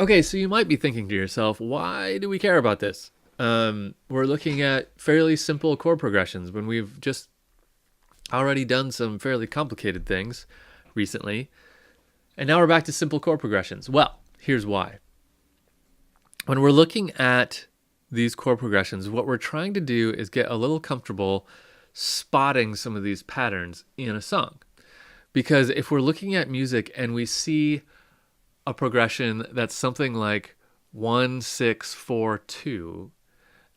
Okay, so you might be thinking to yourself, why do we care about this? We're looking at fairly simple chord progressions when we've just already done some fairly complicated things recently. And now we're back to simple chord progressions. Well, here's why. When we're looking at these chord progressions, what we're trying to do is get a little comfortable spotting some of these patterns in a song. Because if we're looking at music and we see a progression that's something like 1 6 4 2,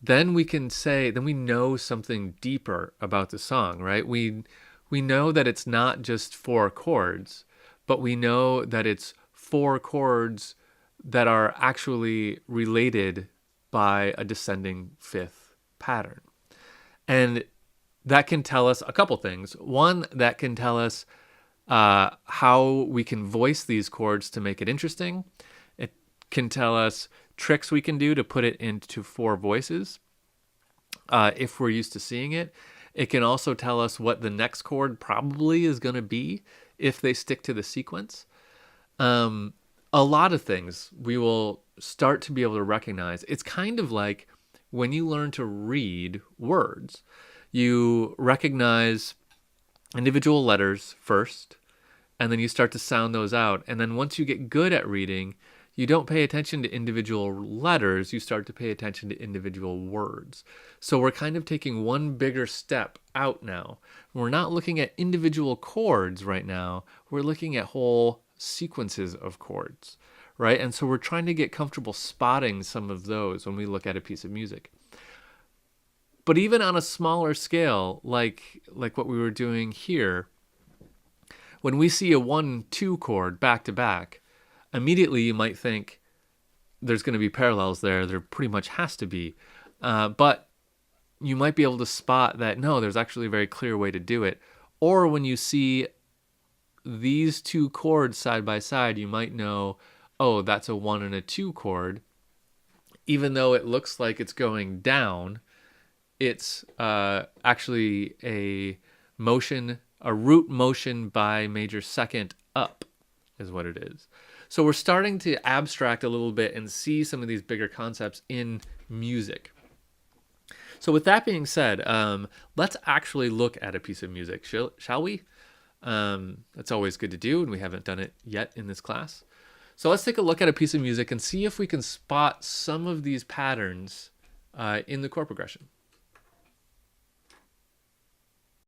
then we know something deeper about the song, right? We know that it's not just four chords, but we know that it's four chords that are actually related by a descending fifth pattern. And that can tell us a couple things. One, that can tell us how we can voice these chords to make it interesting. It can tell us tricks we can do to put it into four voices if we're used to seeing it. It can also tell us what the next chord probably is going to be if they stick to the sequence. A lot of things we will start to be able to recognize. It's kind of like when you learn to read words, you recognize individual letters first, and then you start to sound those out. And then once you get good at reading, you don't pay attention to individual letters, you start to pay attention to individual words. So we're kind of taking one bigger step out now. We're not looking at individual chords right now, we're looking at whole sequences of chords, right? And so we're trying to get comfortable spotting some of those when we look at a piece of music. But even on a smaller scale, like what we were doing here, when we see a 1 2 chord back to back, immediately you might think there's going to be parallels there. There pretty much has to be. But you might be able to spot that, no, there's actually a very clear way to do it. Or when you see these two chords side by side, you might know, oh, that's a 1 and a 2 chord. Even though it looks like it's going down, it's actually a root motion by major second up is what it is. So we're starting to abstract a little bit and see some of these bigger concepts in music. So with that being said, let's actually look at a piece of music, shall we? That's always good to do, and we haven't done it yet in this class. So let's take a look at a piece of music and see if we can spot some of these patterns in the chord progression.